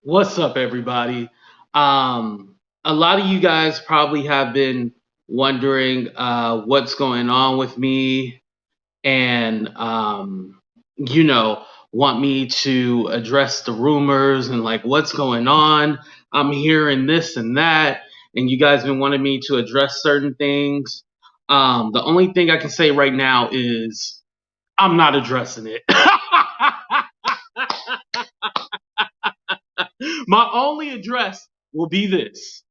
What's up, everybody? A lot of you guys probably have been wondering what's going on with me and, want me to address the rumors and like what's going on. I'm hearing this and that, and you guys been wanting me to address certain things. The only thing I can say right now is I'm not addressing it. My only address will be this.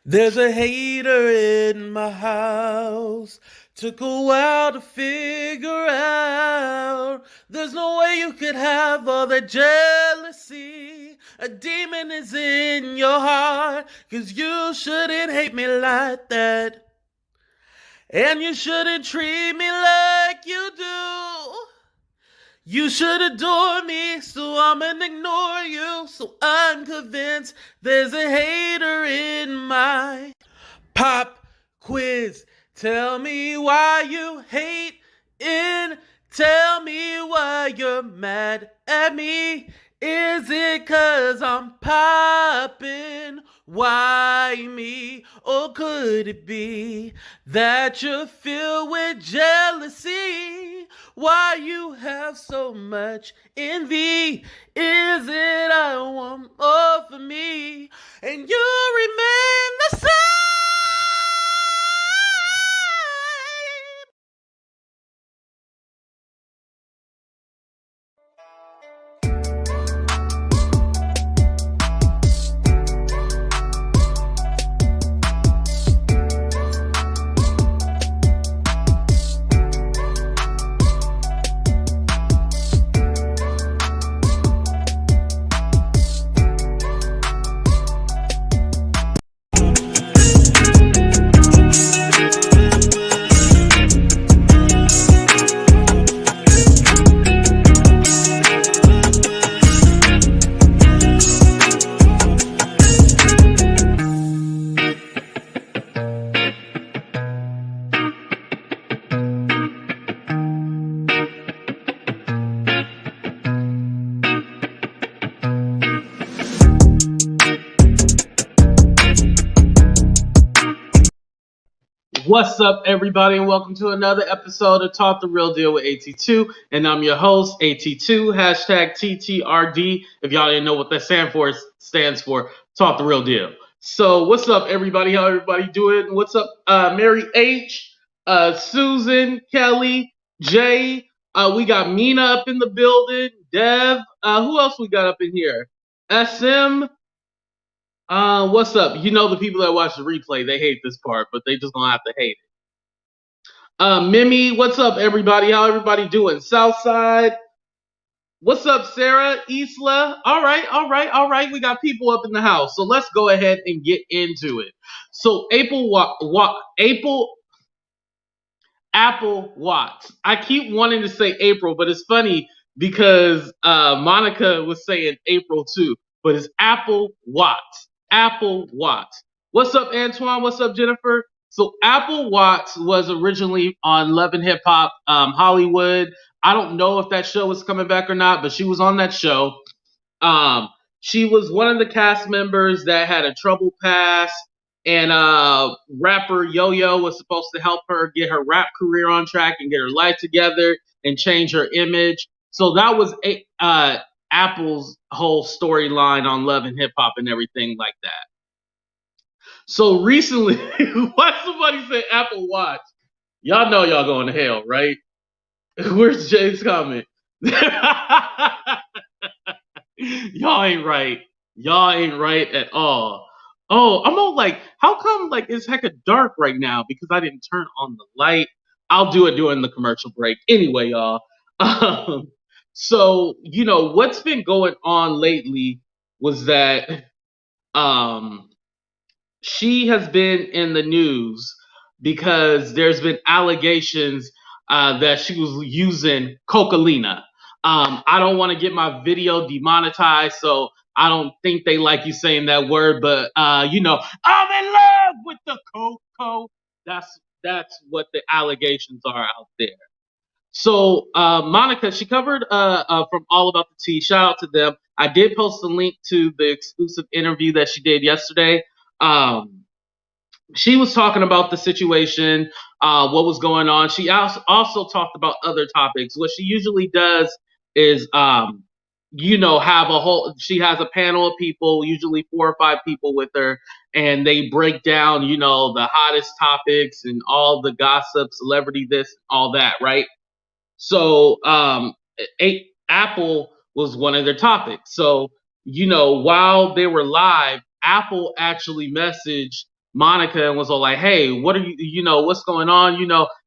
There's a hater in my house. Took a while to figure out. There's no way you could have all that jealousy. A demon is in your heart. 'Cause you shouldn't hate me like that. And you shouldn't treat me like you do. You should adore me, so I'ma ignore you. So I'm convinced there's a hater in my pop quiz. Tell me why you hate in. Tell me why you're mad at me. Is it 'cause I'm popping? Why me? Or could it be that you're filled with jealousy? Why you have so much envy? Is it I want more for me? And you remain the same. What's up, everybody, and welcome to another episode of Talk the Real Deal with AT2. And I'm your host, AT2, hashtag TTRD. If y'all didn't know what that stands for Talk the Real Deal. So, what's up, everybody? How everybody doing? What's up, Mary H, Susan, Kelly, Jay? We got Mina up in the building, Dev. Who else we got up in here? SM. What's up? You know the people that watch the replay, they hate this part, but they just gonna have to hate it. Mimi, what's up, everybody? How everybody doing? Southside, what's up, Sarah? Isla, all right. We got people up in the house, so let's go ahead and get into it. So Apple Watts. I keep wanting to say April, but it's funny because Monica was saying April too, but it's Apple Watts. Apple Watts. What's up, Antoine? What's up, Jennifer? So Apple Watts was originally on Love and Hip Hop Hollywood. I don't know if that show is coming back or not, but she was on that show. Um, she was one of the cast members that had a troubled past, and rapper Yo-Yo was supposed to help her get her rap career on track and get her life together and change her image. So that was Apple's whole storyline on Love and Hip Hop and everything like that. So recently, why somebody say Apple Watch? Y'all know y'all going to hell, right? Where's Jay's comment? Y'all ain't right. Y'all ain't right at all. Oh, I'm all like, how come like it's hecka dark right now? Because I didn't turn on the light. I'll do it during the commercial break. Anyway, y'all. So what's been going on lately was that um she has been in the news because there's been allegations that she was using cocaine. I don't want to get my video demonetized, so I don't think they like you saying that word, but I'm in love with the cocoa. That's what the allegations are out there. So Monica, she covered from All About the Tea. Shout out to them. I did post a link to the exclusive interview that she did yesterday. She was talking about the situation, what was going on. She also talked about other topics. What she usually does is, have she has a panel of people, usually 4 or 5 people with her, and they break down, the hottest topics and all the gossip, celebrity this, all that, right? So, Apple was one of their topics. So, while they were live, Apple actually messaged Monica and was all like, "Hey, what are what's going on?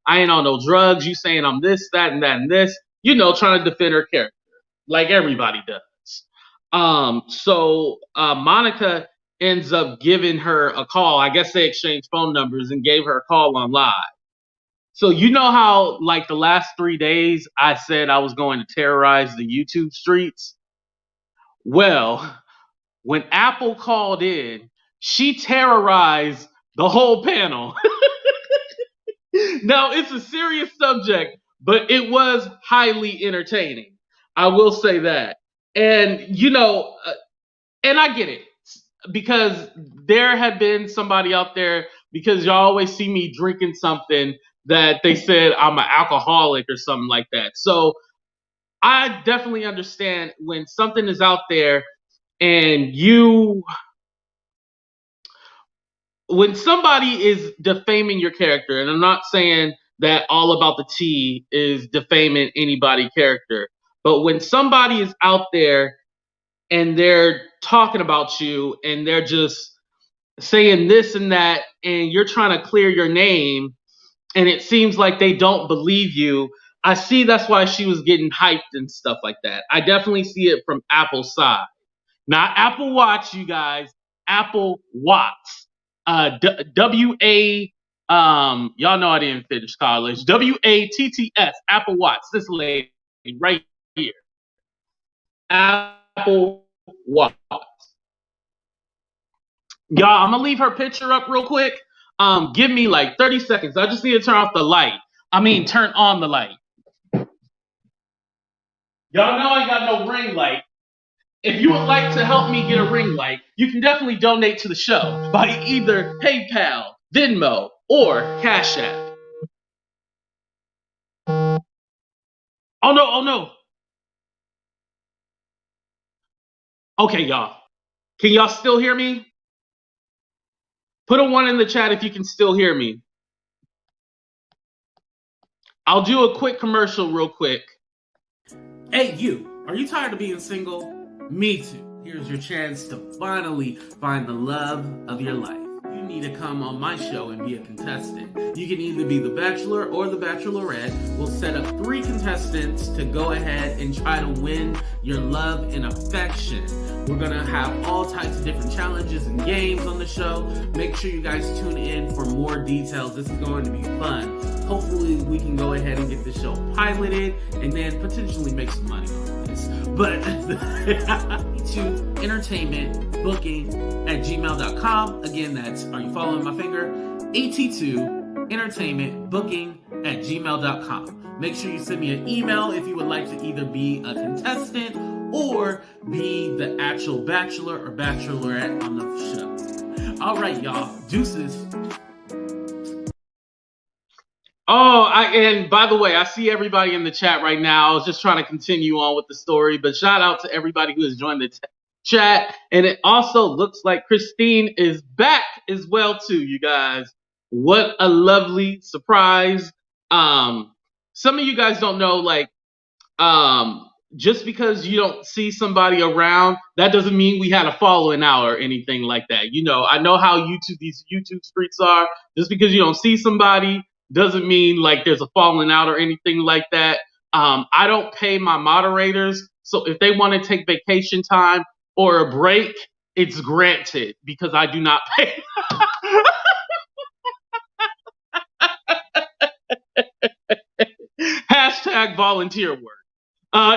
I ain't on no drugs. You saying I'm this, that, and that, and this. Trying to defend her character, like everybody does." So Monica ends up giving her a call. I guess they exchanged phone numbers and gave her a call on live. So you know how like the last 3 days I said I was going to terrorize the YouTube streets? Well, when Apple called in, she terrorized the whole panel. Now, it's a serious subject, but it was highly entertaining. I will say that. And, and I get it because there had been somebody out there, because y'all always see me drinking something that they said I'm an alcoholic or something like that. So I definitely understand when something is out there and when somebody is defaming your character, and I'm not saying that All About the Tea is defaming anybody's character, but when somebody is out there and they're talking about you and they're just saying this and that, and you're trying to clear your name, and it seems like they don't believe you. I see that's why she was getting hyped and stuff like that. I definitely see it from Apple's side. Not Apple Watch, you guys. Apple Watts. Y'all know I didn't finish college. WATTS, Apple Watts. This lady right here. Apple Watts. Y'all, I'm gonna leave her picture up real quick. Give me like 30 seconds. I just need to turn off the light. Turn on the light. Y'all know I got no ring light. If you would like to help me get a ring light, you can definitely donate to the show by either PayPal, Venmo, or Cash App. Oh no. Okay, y'all. Can y'all still hear me? Put a 1 in the chat if you can still hear me. I'll do a quick commercial real quick. Hey, you. Are you tired of being single? Me too. Here's your chance to finally find the love of your life. You need to come on my show and be a contestant. You can either be the Bachelor or the Bachelorette. We'll set up 3 contestants to go ahead and try to win your love and affection. We're going to have all types of different challenges and games on the show. Make sure you guys tune in for more details. This is going to be fun. Hopefully we can go ahead and get the show piloted and then potentially make some money on this. But to entertainmentbooking@gmail.com. Again, that's, are you following my finger? at2entertainmentbooking@gmail.com. Make sure you send me an email if you would like to either be a contestant or be the actual bachelor or bachelorette on the show. All right, y'all. Deuces. Oh, and by the way, I see everybody in the chat right now. I was just trying to continue on with the story, but shout out to everybody who has joined the chat. And it also looks like Christine is back as well too, you guys. What a lovely surprise. Some of you guys don't know, like, just because you don't see somebody around, that doesn't mean we had a falling out or anything like that. I know how these YouTube streets are. Just because you don't see somebody doesn't mean like there's a falling out or anything like that. I don't pay my moderators, so if they want to take vacation time or a break, it's granted because I do not pay. Hashtag volunteer work.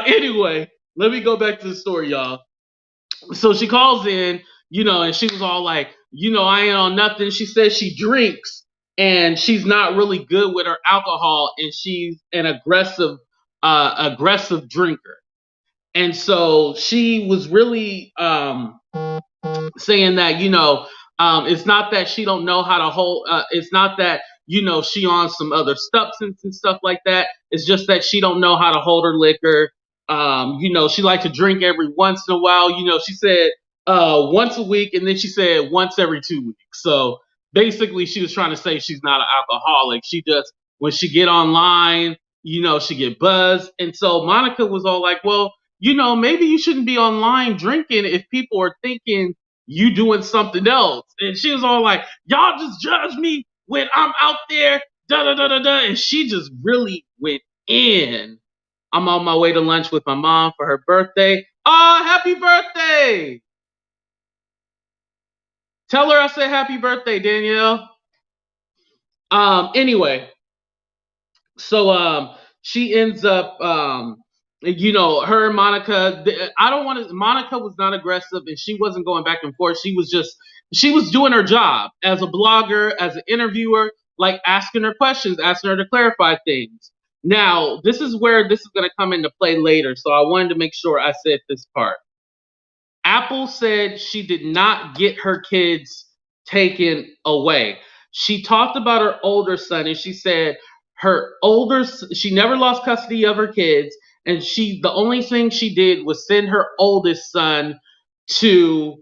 Anyway, let me go back to the story, y'all. So she calls in, and she was all like, I ain't on nothing. She says she drinks and she's not really good with her alcohol, and she's an aggressive drinker. And so she was really saying that, it's not that she don't know how to hold, it's not that, she on some other substance and stuff like that. It's just that she don't know how to hold her liquor. She like to drink every once in a while. She said once a week, and then she said once every 2 weeks. So basically she was trying to say she's not an alcoholic. She just, when she get online, she get buzzed. And so Monica was all like, well, maybe you shouldn't be online drinking if people are thinking you doing something else. And she was all like, y'all just judge me when I'm out there, da da da da da. And she just really went in. I'm on my way to lunch with my mom for her birthday. Oh, happy birthday! Tell her I said happy birthday, Danielle. Anyway, so she ends up her and Monica, Monica was not aggressive, and she wasn't going back and forth. She was doing her job as a blogger, as an interviewer, like asking her questions, asking her to clarify things. Now, this is where this is going to come into play later, so I wanted to make sure I said this part. Apple said she did not get her kids taken away. She talked about her older son, and she said she never lost custody of her kids, and the only thing she did was send her oldest son to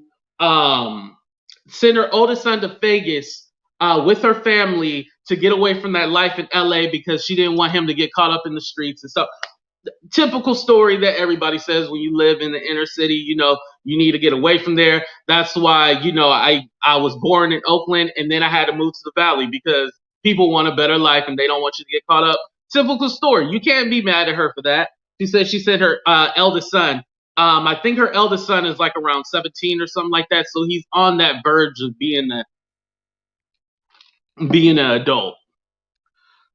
Vegas with her family to get away from that life in LA, because she didn't want him to get caught up in the streets and stuff. Typical story that everybody says when you live in the inner city, you need to get away from there. That's why, I was born in Oakland, and then I had to move to the Valley because people want a better life and they don't want you to get caught up. Typical story. You can't be mad at her for that. She said she sent her eldest son. I think her eldest son is like around 17 or something like that. So he's on that verge of being an adult.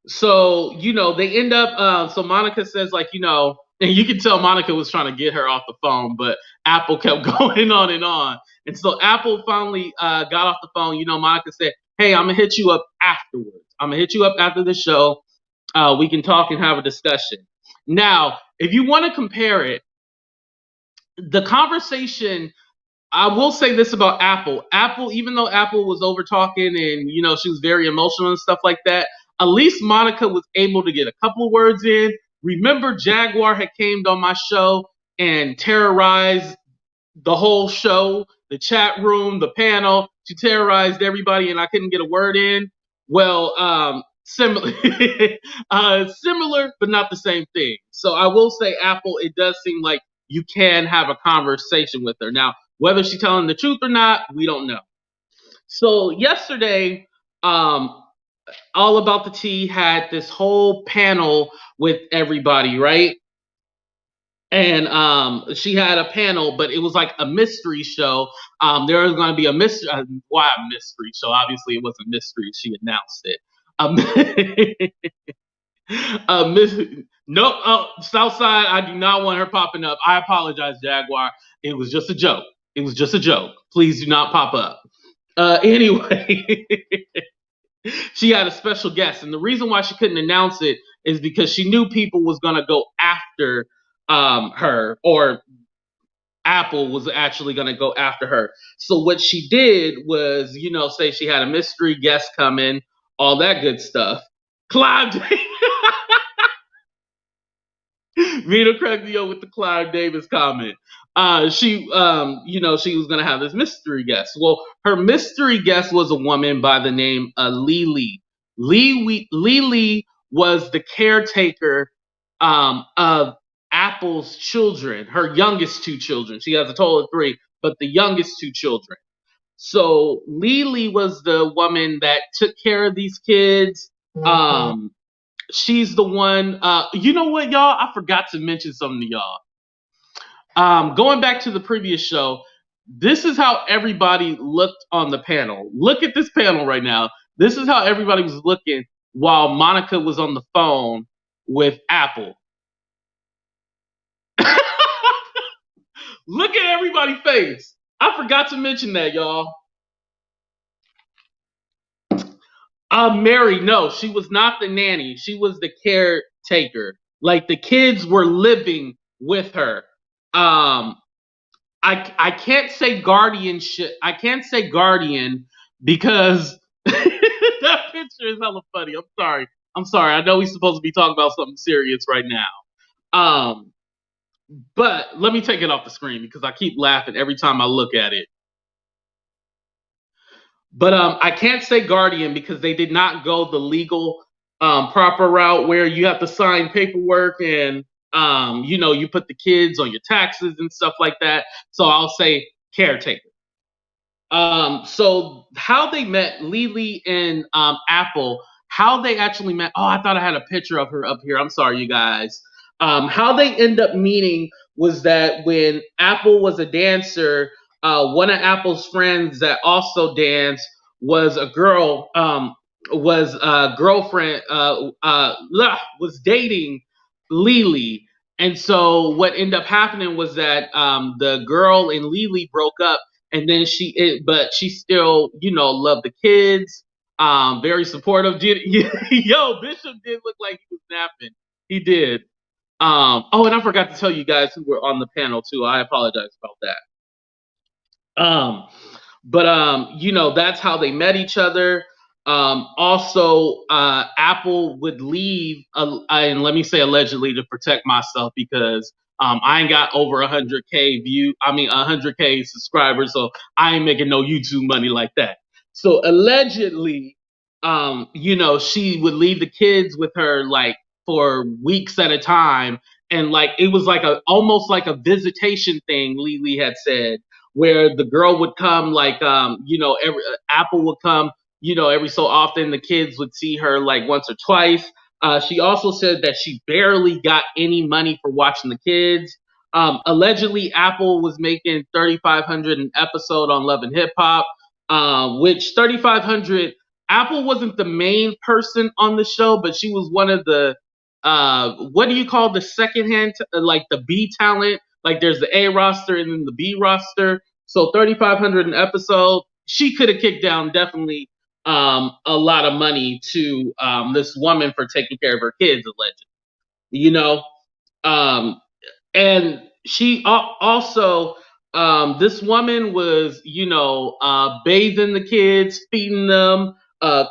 So, they end up, so Monica says, like, and you can tell Monica was trying to get her off the phone, but Apple kept going on and on. And so Apple finally got off the phone. Monica said, hey, I'm going to hit you up afterwards. I'm going to hit you up after the show. We can talk and have a discussion. Now, if you want to compare it, the conversation, I will say this about Apple. Apple, even though Apple was over talking and, she was very emotional and stuff like that, at least Monica was able to get a couple of words in. Remember, Jaguar had came on my show and terrorized the whole show, the chat room, the panel. She terrorized everybody, and I couldn't get a word in. Well, similar, but not the same thing. So I will say, Apple, it does seem like you can have a conversation with her. Now, whether she's telling the truth or not, we don't know. So yesterday, All About the Tea had this whole panel with everybody, right? And she had a panel, but it was like a mystery show. There was going to be a mystery. Why a mystery show? Obviously, it wasn't a mystery. She announced it. No, Southside, I do not want her popping up. I apologize, Jaguar. It was just a joke. It was just a joke. Please do not pop up. Anyway, she had a special guest, and the reason why she couldn't announce it is because she knew people was gonna go after her, or Apple was actually gonna go after her. So what she did was, say she had a mystery guest coming, all that good stuff. Clive Vito cracked me up with the Clive Davis comment. She was gonna have this mystery guest. Well, her mystery guest was a woman by the name of Lily. Lily was the caretaker of Apple's children, her youngest two children. She has a total of 3, but the youngest 2 children. So Lily was the woman that took care of these kids. She's the one, you know what, y'all? I forgot to mention something to y'all. Going back to the previous show, this is how everybody looked on the panel. Look at this panel right now. This is how everybody was looking while Monica was on the phone with Apple. Look at everybody's face. I forgot to mention that, y'all. Mary, no, she was not the nanny. She was the caretaker. Like the kids were living with her. Um, I can't say guardianship. I can't say guardian because that picture is hella funny. I'm sorry. I'm sorry. I know we're supposed to be talking about something serious right now. But let me take it off the screen because I keep laughing every time I look at it. But I can't say guardian because they did not go the legal proper route where you have to sign paperwork and you put the kids on your taxes and stuff like that. So I'll say caretaker. So how they met, Lily and Apple, how they actually met. Oh, I thought I had a picture of her up here. I'm sorry, you guys. How they end up meeting was that when Apple was a dancer, one of Apple's friends that also danced was a girl, was a girlfriend, was dating Lily. And so what ended up happening was that the girl and Lily broke up, and then but she still, loved the kids. Very supportive. Yo, Bishop did look like he was napping. He did. Oh, and I forgot to tell you guys who were on the panel too. I apologize about that. But that's how they met each other. Also, Apple would leave, and let me say allegedly to protect myself because I ain't got over 100K 100K subscribers, so I ain't making no YouTube money like that. So allegedly, she would leave the kids with her like for weeks at a time, and like it was like almost like a visitation thing. Lily had said where the girl would come like every Apple would come every so often. The kids would see her like once or twice. She also said that she barely got any money for watching the kids. Allegedly, Apple was making $3,500 an episode on Love and Hip Hop, which 3,500. Apple wasn't the main person on the show, but she was one of the what do you call the secondhand, like the B talent? Like there's the A roster and then the B roster. So 3,500 an episode. She could have kicked down definitely a lot of money to this woman for taking care of her kids, allegedly. You know, um, and she also this woman was bathing the kids, feeding them,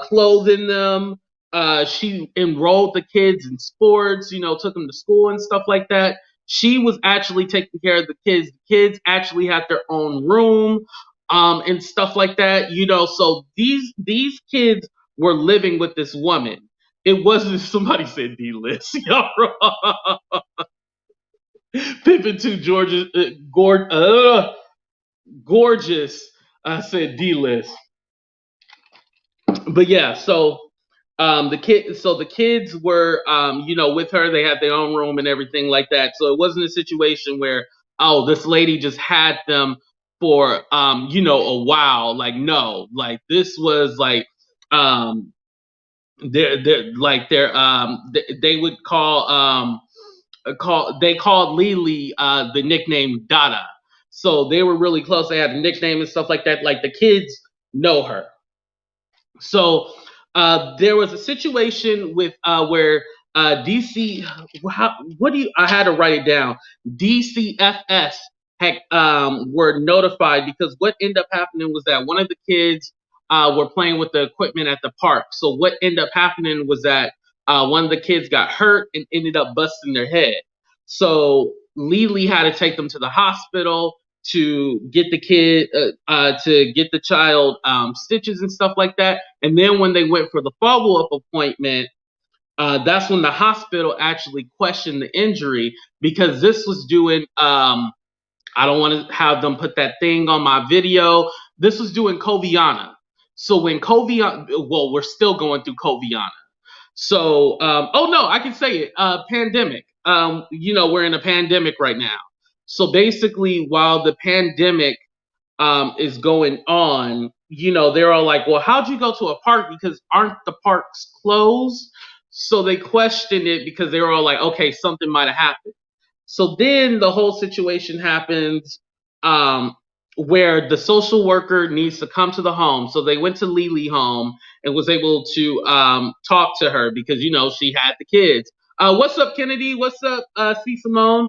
clothing them. She enrolled the kids in sports, took them to school and stuff like that. She was actually taking care of the kids. The kids actually had their own room, and stuff like that. So these kids were living with this woman. It wasn't somebody said D-list. Y'all wrong. Pippin to Georgia, gorgeous. I said D-list, but yeah. So the kids were with her. They had their own room and everything like that. So it wasn't a situation where this lady just had them for a while. Like no, like this was like they're like they would they called Lily the nickname Dada. So they were really close. They had a nickname and stuff like that. Like the kids know her. So there was a situation with where DC. I had to write it down. DCFS had were notified because what ended up happening was that one of the kids were playing with the equipment at the park. So what ended up happening was that one of the kids got hurt and ended up busting their head. So Lily had to take them to the hospital to get the child stitches and stuff like that. And then when they went for the follow-up appointment, that's when the hospital actually questioned the injury because this was doing I don't want to have them put that thing on my video. This was doing Coviana. So when we're still going through Coviana. So, oh no, I can say it. Pandemic. We're in a pandemic right now. So basically, while the pandemic is going on, they're all like, well, how'd you go to a park? Because aren't the parks closed? So they questioned it because they were all like, okay, something might have happened. So then the whole situation happens where the social worker needs to come to the home. So they went to LhhH home and was able to talk to her because, you know, she had the kids. What's up, Kennedy? What's up, C. Simone?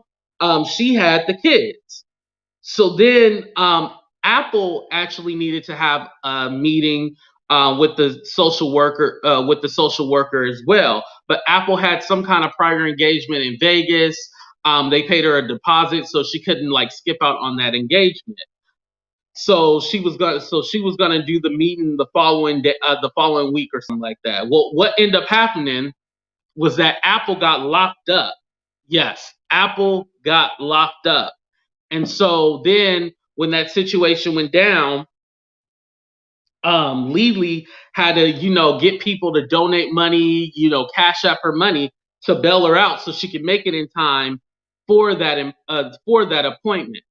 She had the kids. So then Apple actually needed to have a meeting with the social worker as well. But Apple had some kind of prior engagement in Vegas. They paid her a deposit, so she couldn't like skip out on that engagement. So she was gonna do the meeting the following day, the following week or something like that. Well, what ended up happening was that Apple got locked up. Yes, Apple got locked up. And so then when that situation went down, LhhH had to, you know, get people to donate money, you know, cash up her money to bail her out so she could make it in time for that appointment.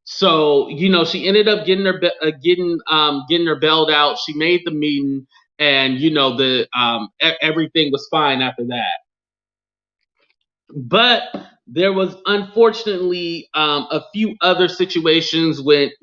So, you know, she ended up getting her bailed out. She made the meeting, and you know everything was fine after that. But there was unfortunately a few other situations with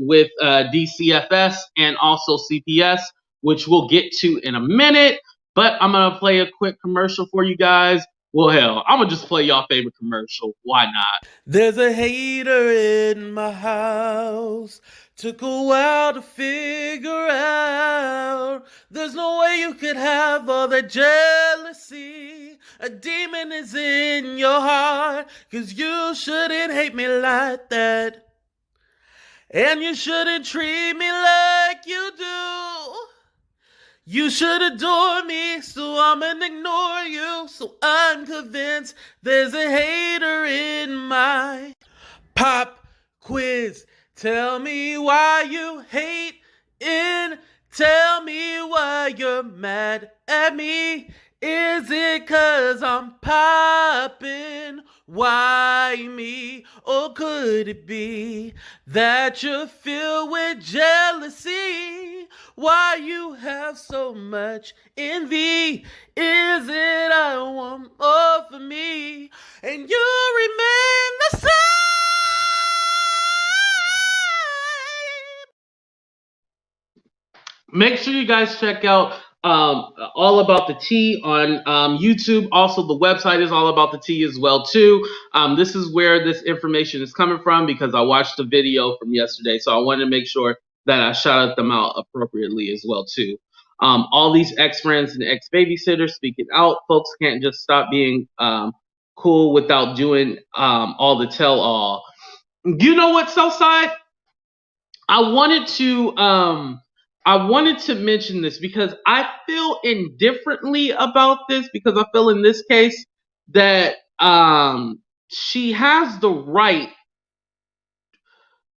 DCFS and also CPS, which we'll get to in a minute. But I'm gonna play a quick commercial for you guys. Well, hell, I'm gonna just play y'all favorite commercial. Why not? There's a hater in my house. Took a while to figure out. There's no way you could have all that jealousy. A demon is in your heart. 'Cause you shouldn't hate me like that. And you shouldn't treat me like you do. You should adore me, so I'm gonna ignore you. So I'm convinced there's a hater in my pop quiz. Tell me why you hate it. Tell me why you're mad at me. Is it 'cause I'm poppin'? Why me? Or could it be that you're filled with jealousy? Why you have so much envy? Is it I want more for me? And you remain the same? Make sure you guys check out All About the Tea on YouTube. Also, the website is All About the Tea as well too. This is where this information is coming from because I watched the video from yesterday, so I wanted to make sure that I shouted them out appropriately as well too. All these ex-friends and ex-babysitters speaking out. Folks can't just stop being cool without doing all the tell-all. You know what, Southside? I wanted to mention this because I feel indifferently about this because I feel in this case that she has the right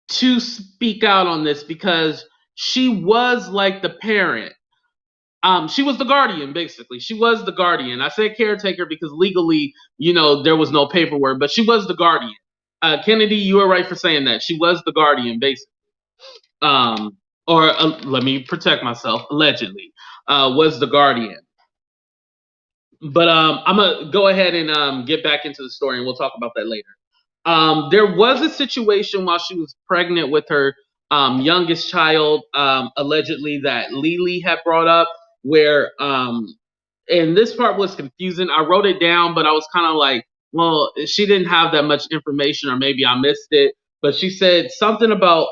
to speak out on this because she was like the parent. She was the guardian, basically. She was the guardian. I said caretaker because legally, you know, there was no paperwork, but she was the guardian. Kennedy, you were right for saying that. She was the guardian, basically. Let me protect myself, allegedly, was the guardian. But I'm going to go ahead and get back into the story, and we'll talk about that later. There was a situation while she was pregnant with her youngest child, allegedly, that LhhH had brought up, where, and this part was confusing. I wrote it down, but I was kind of like, well, she didn't have that much information, or maybe I missed it. But she said something about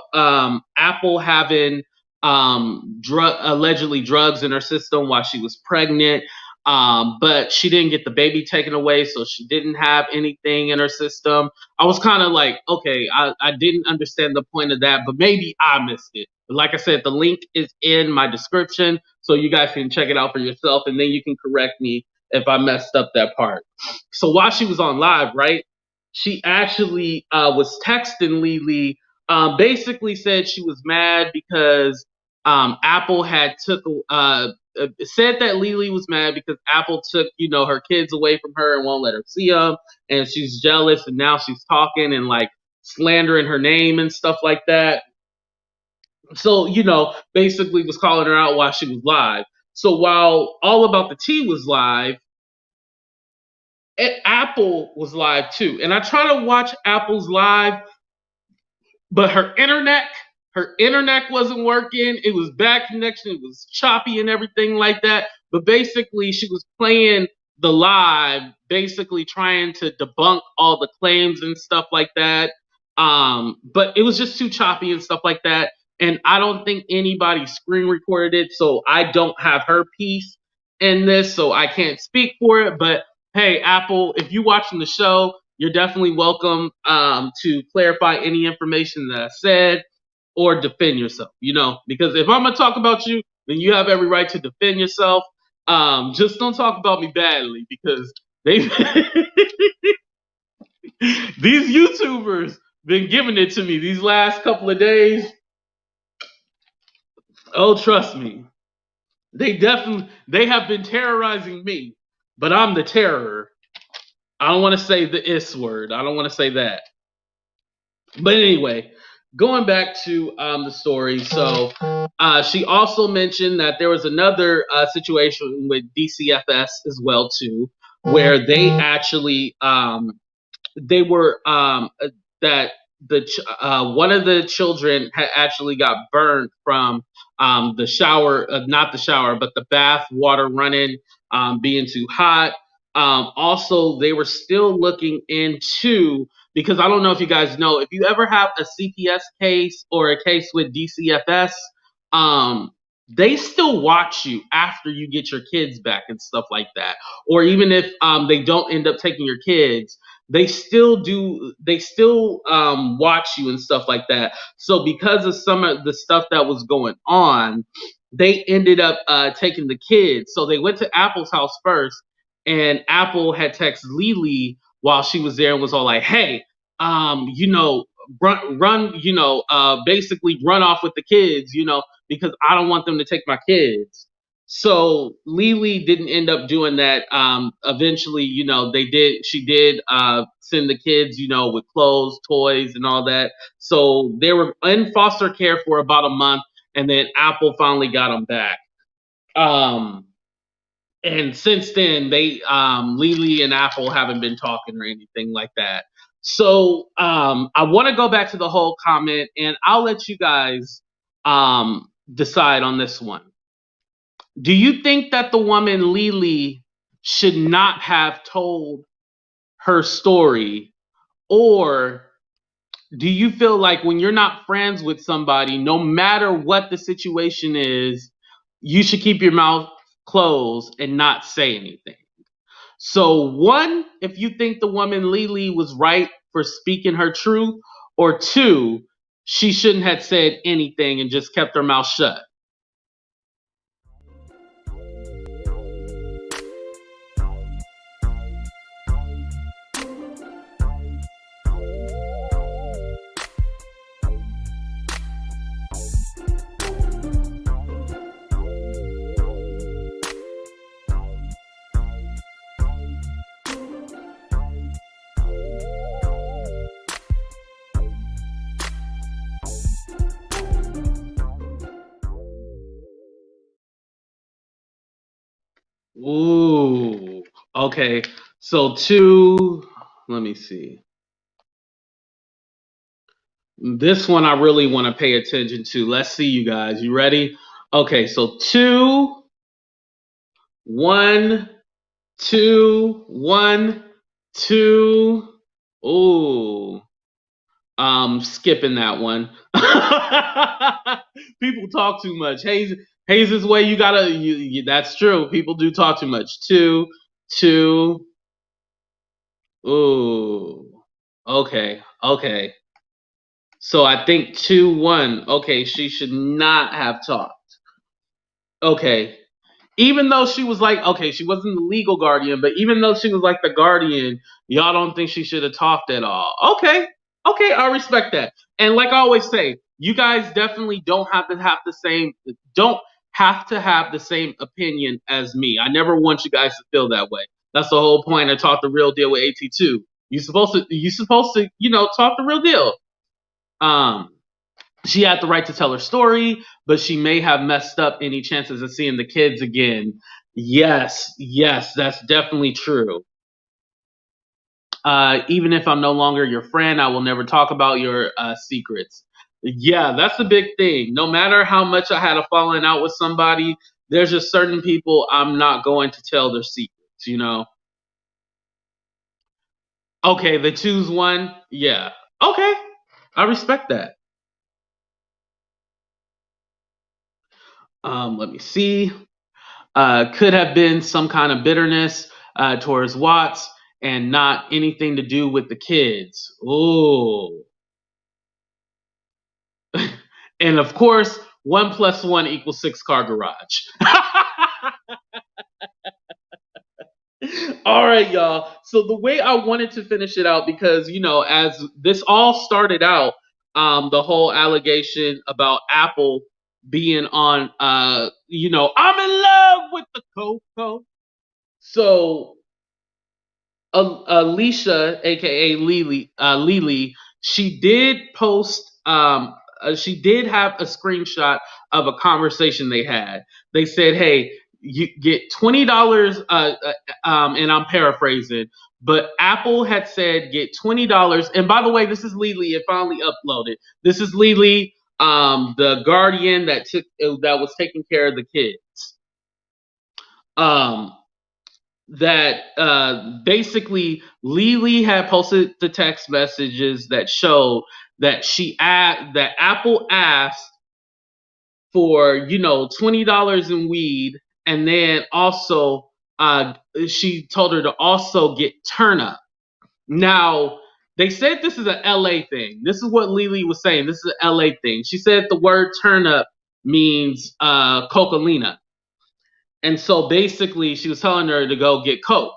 Apple having allegedly drugs in her system while she was pregnant, but she didn't get the baby taken away, so she didn't have anything in her system. I was kind of like, okay, I didn't understand the point of that, but maybe I missed it. But like I said, the link is in my description, so you guys can check it out for yourself, and then you can correct me if I messed up that part. So while she was on live, right, she actually was texting LhhH, basically said she was mad because Apple had said that LhhH was mad because Apple took, you know, her kids away from her and won't let her see them, and she's jealous, and now she's talking and like slandering her name and stuff like that. So, you know, basically was calling her out while she was live. So while All About the Tea was live, Apple was live too. And I try to watch Apple's live, but her internet her internet wasn't working. It was bad connection. It was choppy and everything like that. But basically, she was playing the live, basically trying to debunk all the claims and stuff like that. But it was just too choppy and stuff like that. And I don't think anybody screen recorded it, so I don't have her piece in this, so I can't speak for it. But hey, Apple, if you're watching the show, you're definitely welcome to clarify any information that I said or defend yourself, because if I'm going to talk about you, then you have every right to defend yourself. Just don't talk about me badly, because they these YouTubers been giving it to me these last couple of days. Oh, trust me. They have been terrorizing me, but I'm the terror. I don't want to say the is word. I don't want to say that. But anyway, going back to the story. So she also mentioned that there was another situation with DCFS as well too, where they actually they were that one of the children had actually got burned from the shower, not the shower, but the bath water running, being too hot. Also, they were still looking into, because I don't know if you guys know, if you ever have a CPS case or a case with DCFS, they still watch you after you get your kids back and stuff like that. Or even if they don't end up taking your kids, they still watch you and stuff like that. So because of some of the stuff that was going on, they ended up taking the kids. So they went to Apple's house first, and Apple had texted Lily while she was there and was all like, hey, basically run off with the kids, because I don't want them to take my kids. So Lily didn't end up doing that. Eventually, she did send the kids, with clothes, toys, and all that. So they were in foster care for about a month, and then Apple finally got them back. And since then, Lily and Apple haven't been talking or anything like that. So I want to go back to the whole comment, and I'll let you guys decide on this one. Do you think that the woman Lily should not have told her story? Or do you feel like when you're not friends with somebody, no matter what the situation is, you should keep your mouth closed and not say anything? So one, if you think the woman Lily was right for speaking her truth, or two, she shouldn't have said anything and just kept her mouth shut. Ooh, okay. So two, let me see. This one I really want to pay attention to. Let's see, you guys. You ready? Okay, so 2, 1, 2, 1, 2. Ooh. Skipping that one. People talk too much. Hayes' way, you gotta. That's true. People do talk too much. 2, 2. Ooh. Okay. So I think 2, 1. Okay, she should not have talked. Okay. Even though she was like, okay, she wasn't the legal guardian, but even though she was like the guardian, y'all don't think she should have talked at all. Okay, I respect that. And like I always say, you guys definitely don't have to have the same opinion as me. I never want you guys to feel that way. That's the whole point of Talk the Real Deal with AT2. You're supposed to, talk the real deal. She had the right to tell her story, but she may have messed up any chances of seeing the kids again. Yes, that's definitely true. Even if I'm no longer your friend, I will never talk about your secrets. Yeah, that's the big thing. No matter how much I had a falling out with somebody, there's just certain people I'm not going to tell their secrets, you know? Okay, they choose one. Yeah. Okay. I respect that. Let me see. Could have been some kind of bitterness towards Watts and not anything to do with the kids. Ooh. And of course, 1 + 1 = 6 car garage. All right, y'all. So the way I wanted to finish it out, because as this all started out, the whole allegation about Apple being on, I'm in love with the Coco. So Alicia, aka Lily, she did post. She did have a screenshot of a conversation they had. They said, "Hey, you get $20." And I'm paraphrasing, but Apple had said get $20. And by the way, this is Lily. It finally uploaded. This is Lily, the guardian that was taking care of the kids. Um, that basically Lily had posted the text messages that showed that that Apple asked for $20 in weed, and then also she told her to also get turn up. Now they said this is an LA thing. This is what Lily was saying. This is an LA thing. She said the word turn up means cocaine, and so basically she was telling her to go get coke.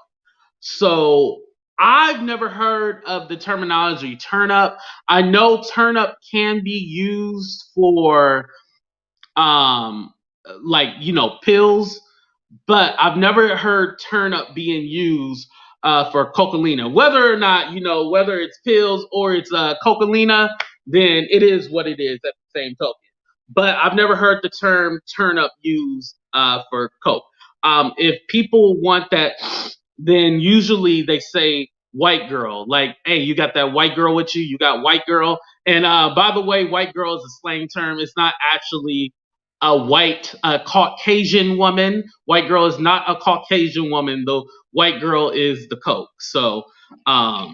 So I've never heard of the terminology turn up. I know turn up can be used for um pills, but I've never heard turn up being used for cocaine. Whether or not whether it's pills or it's cocaine, then it is what it is at the same token. But I've never heard the term turn up used for coke. If people want that, then usually they say white girl. Like, hey, you got that white girl with you? You got white girl. And by the way, white girl is a slang term. It's not actually a white Caucasian woman. White girl is not a Caucasian woman. The white girl is the coke. So I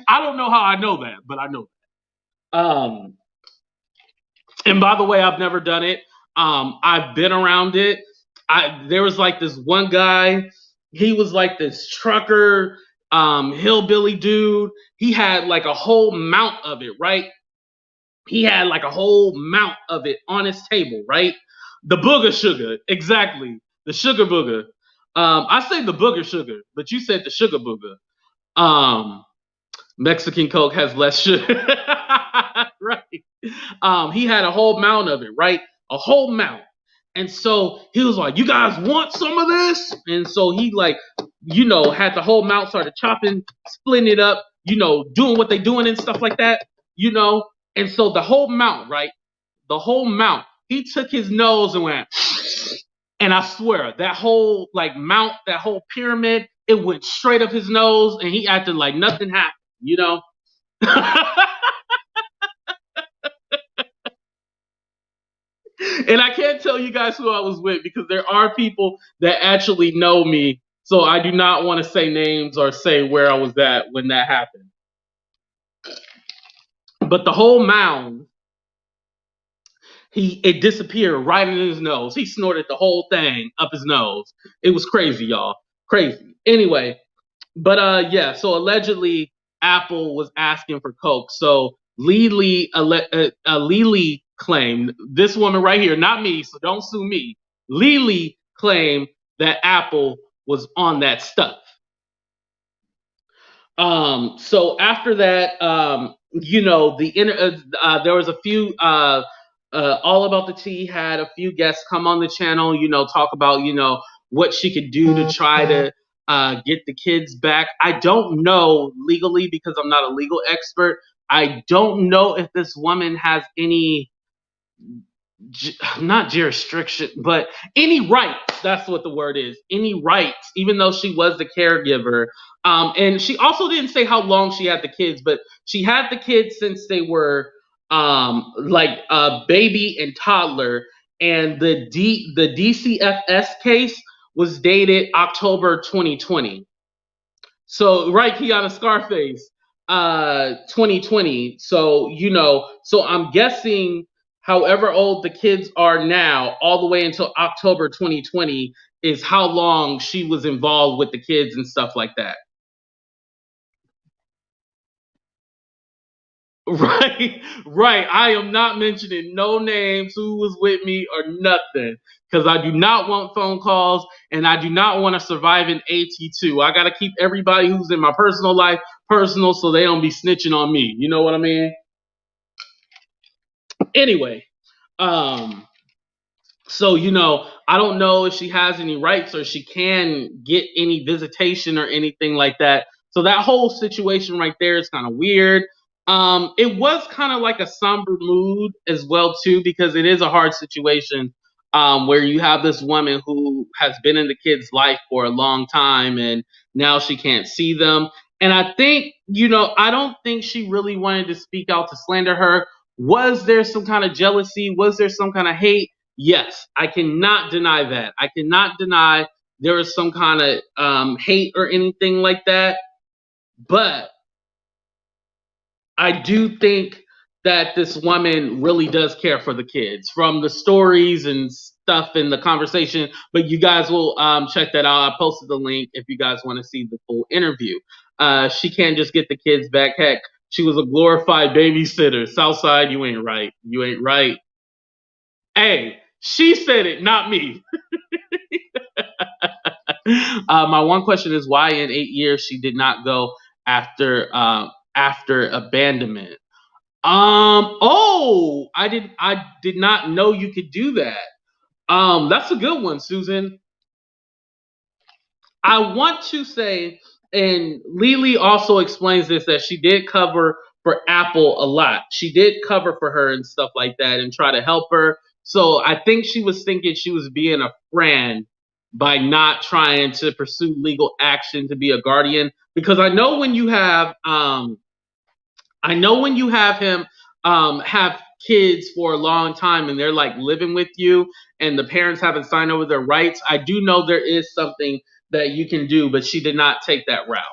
don't know how I know that, but I know that. And by the way, I've never done it. I've been around it. There was like this one guy. He was like this trucker, hillbilly dude. He had like a whole mount of it, right? He had like a whole mount of it on his table, right? The booger sugar, exactly. The sugar booger. I say the booger sugar, but you said the sugar booger. Mexican Coke has less sugar. Right. He had a whole mount of it, right? A whole mount. And so he was like, "You guys want some of this?" And so he had the whole mount, started chopping, splitting it up, doing what they doing and stuff like that, you know. And so the whole mount, right? The whole mount. He took his nose and went, and I swear that whole mount, that whole pyramid, it went straight up his nose, and he acted like nothing happened, And I can't tell you guys who I was with because there are people that actually know me. So I do not want to say names or say where I was at when that happened. But the whole mound, it disappeared right in his nose. He snorted the whole thing up his nose. It was crazy, y'all. Crazy. Anyway, but yeah, so allegedly Apple was asking for coke. So Lily claimed, this woman right here, not me, so don't sue me. Lily claimed that Apple was on that stuff. So after that, there was a few. All About the Tea had a few guests come on the channel. Talk about what she could do to try to get the kids back. I don't know legally because I'm not a legal expert. I don't know if this woman has any not jurisdiction, but any rights. That's what the word is. Any rights, even though she was the caregiver. And she also didn't say how long she had the kids, but she had the kids since they were like a baby and toddler. And the DCFS case was dated October 2020. So right, Kiana Scarface, 2020. So so I'm guessing, however old the kids are now, all the way until October 2020 is how long she was involved with the kids and stuff like that. Right, right. I am not mentioning no names, who was with me or nothing, because I do not want phone calls and I do not want to survive an AT2. I got to keep everybody who's in my personal life personal so they don't be snitching on me. You know what I mean? Anyway, um, so I don't know if she has any rights or she can get any visitation or anything like that. So that whole situation right there is kind of weird. It was kind of like a somber mood as well too, because it is a hard situation, where you have this woman who has been in the kid's life for a long time and now she can't see them. And I think, I don't think she really wanted to speak out to slander her. Was there some kind of jealousy? Was there some kind of hate? Yes, I cannot deny that. I cannot deny there was some kind of hate or anything like that. But I do think that this woman really does care for the kids from the stories and stuff in the conversation. But you guys will check that out. I posted the link if you guys want to see the full interview. She can't just get the kids back. Heck, she was a glorified babysitter. Southside, you ain't right. You ain't right. Hey, she said it, not me. My one question is why in 8 years she did not go after abandonment. Oh, I did not know you could do that. That's a good one, Susan. I want to say, and Lily also explains this, that she did cover for Apple a lot. She did cover for her and stuff like that and try to help her. So I think she was thinking she was being a friend by not trying to pursue legal action to be a guardian. Because I know when you have him have kids for a long time and they're like living with you and the parents haven't signed over their rights, I do know there is something that you can do, but she did not take that route.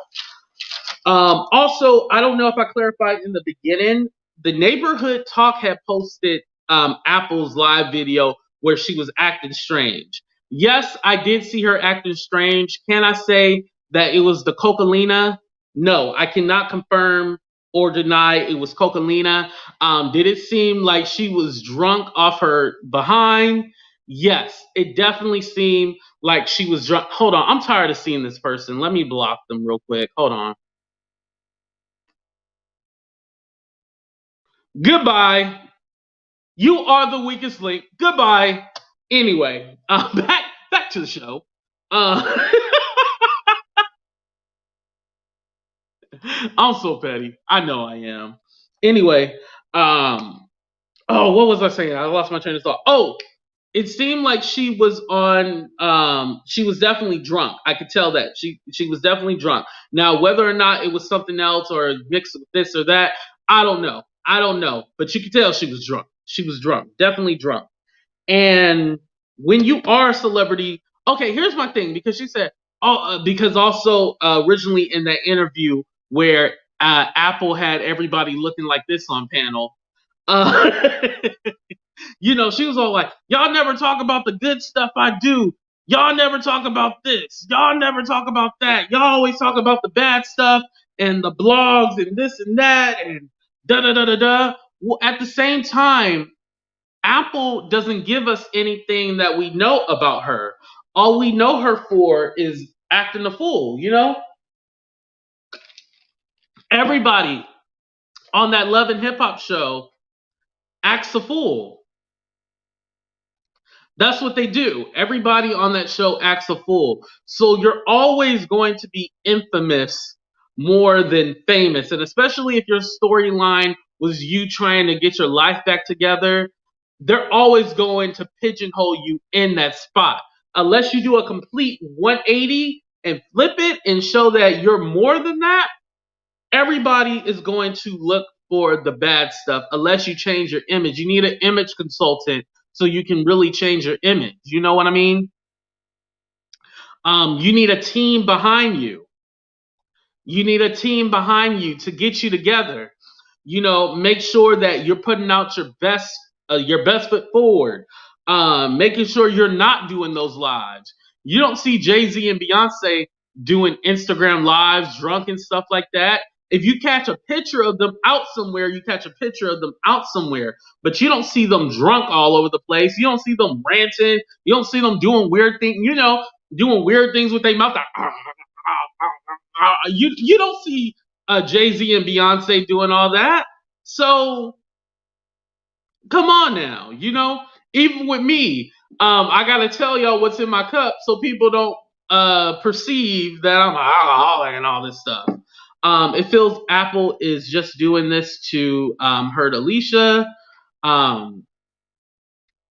Also, I don't know if I clarified in the beginning, the neighborhood talk had posted Apple's live video where she was acting strange. Yes, I did see her acting strange. Can I say that it was the Cocalina? No, I cannot confirm or deny it was Cocalina. Did it seem like she was drunk off her behind? Yes, it definitely seemed like she was drunk. Hold on, I'm tired of seeing this person. Let me block them real quick. Hold on. Goodbye. You are the weakest link. Goodbye. Anyway, back to the show. Uh, I'm so petty. I know I am. Anyway, oh, what was I saying? I lost my train of thought. Oh, it seemed like she was on she was definitely drunk. I could tell that. She was definitely drunk. Now, whether or not it was something else or mixed with this or that, I don't know. I don't know. But you could tell she was drunk. She was drunk. Definitely drunk. And when you are a celebrity, okay, here's my thing, because she said, oh, because also originally in that interview where Apple had everybody looking like this on panel, uh, she was all like, y'all never talk about the good stuff I do. Y'all never talk about this. Y'all never talk about that. Y'all always talk about the bad stuff and the blogs and this and that and da da da da da. Well, at the same time, Apple doesn't give us anything that we know about her. All we know her for is acting a fool, Everybody on that Love and Hip Hop show acts a fool. That's what they do. Everybody on that show acts a fool. So you're always going to be infamous more than famous. And especially if your storyline was you trying to get your life back together, they're always going to pigeonhole you in that spot. Unless you do a complete 180 and flip it and show that you're more than that, everybody is going to look for the bad stuff unless you change your image. You need an image consultant so you can really change your image. You know what I mean? You need a team behind you. You need a team behind you to get you together. You know, make sure that you're putting out your best foot forward. Making sure you're not doing those lives. You don't see Jay-Z and Beyonce doing Instagram lives, drunk and stuff like that. If you catch a picture of them out somewhere, you catch a picture of them out somewhere. But you don't see them drunk all over the place. You don't see them ranting. You don't see them doing weird things, doing weird things with their mouth. You don't see Jay-Z and Beyonce doing all that. So come on now, even with me, I gotta tell y'all what's in my cup so people don't perceive that I'm an alcoholic and all this stuff. It feels Apple is just doing this to hurt Alicia.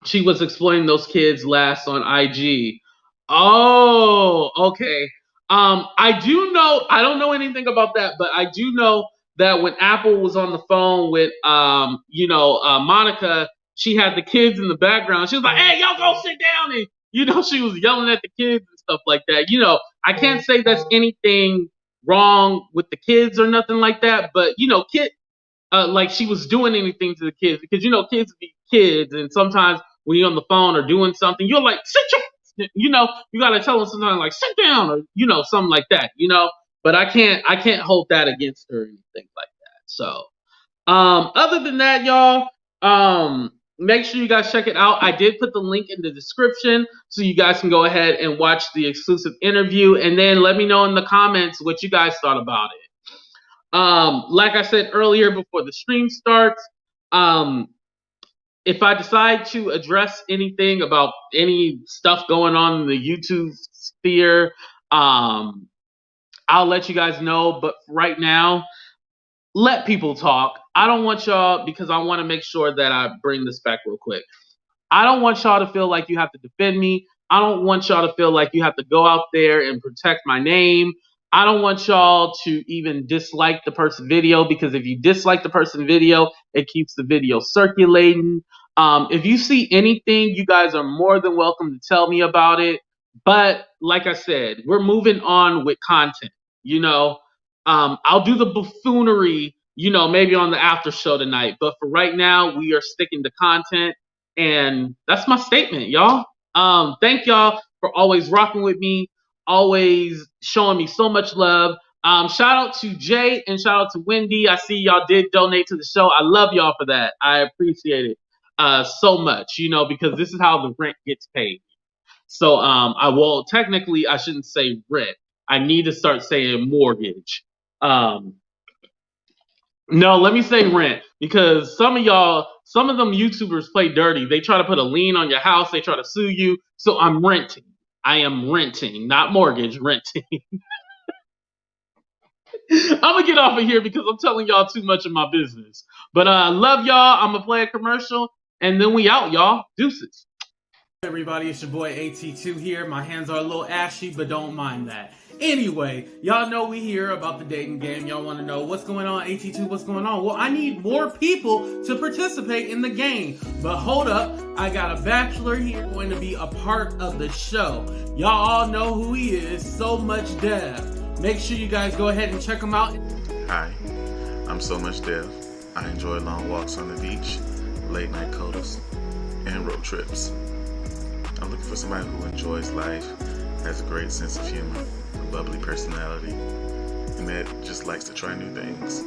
She was exploiting those kids last on IG. Oh, okay. I do know, I don't know anything about that, but I do know that when Apple was on the phone with, Monica, she had the kids in the background. She was like, hey, y'all go sit down. And, she was yelling at the kids and stuff like that. I can't say that's anything wrong with the kids or nothing like that, but, like she was doing anything to the kids because, kids be kids. And sometimes when you're on the phone or doing something, you're like, sit your you gotta tell them sometimes like sit down or something like that, but I can't hold that against her or anything like that. So other than that, y'all, make sure you guys check it out. I did put the link in the description so you guys can go ahead and watch the exclusive interview and then let me know in the comments what you guys thought about it. Like I said earlier before the stream starts, if I decide to address anything about any stuff going on in the YouTube sphere, I'll let you guys know. But right now, let people talk. I don't want y'all, because I want to make sure that I bring this back real quick. I don't want y'all to feel like you have to defend me. I don't want y'all to feel like you have to go out there and protect my name. I don't want y'all to even dislike the person's video, because if you dislike the person's video, it keeps the video circulating. If you see anything, you guys are more than welcome to tell me about it. But like I said, we're moving on with content. I'll do the buffoonery, maybe on the after show tonight. But for right now, we are sticking to content. And that's my statement, y'all. Thank y'all for always rocking with me, always showing me so much love. Shout out to Jay and shout out to Wendy. I see y'all did donate to the show. I love y'all for that. I appreciate it so much, because this is how the rent gets paid. So technically I shouldn't say rent. I need to start saying mortgage. No, let me say rent, because some of them YouTubers play dirty. They try to put a lien on your house. They try to sue you. So I'm renting. I am renting, not mortgage, renting. I'm gonna get off of here because I'm telling y'all too much of my business. But love y'all. I'm gonna play a commercial and then we out, y'all. Deuces. Hey everybody, it's your boy AT2 here. My hands are a little ashy, but don't mind that. Anyway, y'all know we hear about the dating game. Y'all want to know what's going on, AT2, what's going on? Well, I need more people to participate in the game. But hold up, I got a bachelor here going to be a part of the show. Y'all all know who he is, So Much Dev. Make sure you guys go ahead and check him out. Hi, I'm So Much Dev. I enjoy long walks on the beach, late night codas, and road trips. I'm looking for somebody who enjoys life, has a great sense of humor, a bubbly personality, and that just likes to try new things.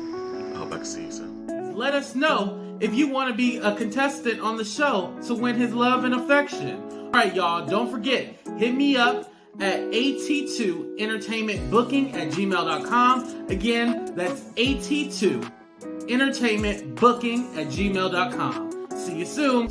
I hope I can see you soon. Let us know if you want to be a contestant on the show to win his love and affection. Alright y'all, don't forget, hit me up at at2entertainmentbooking@gmail.com. Again, that's at2entertainmentbooking@gmail.com. See you soon.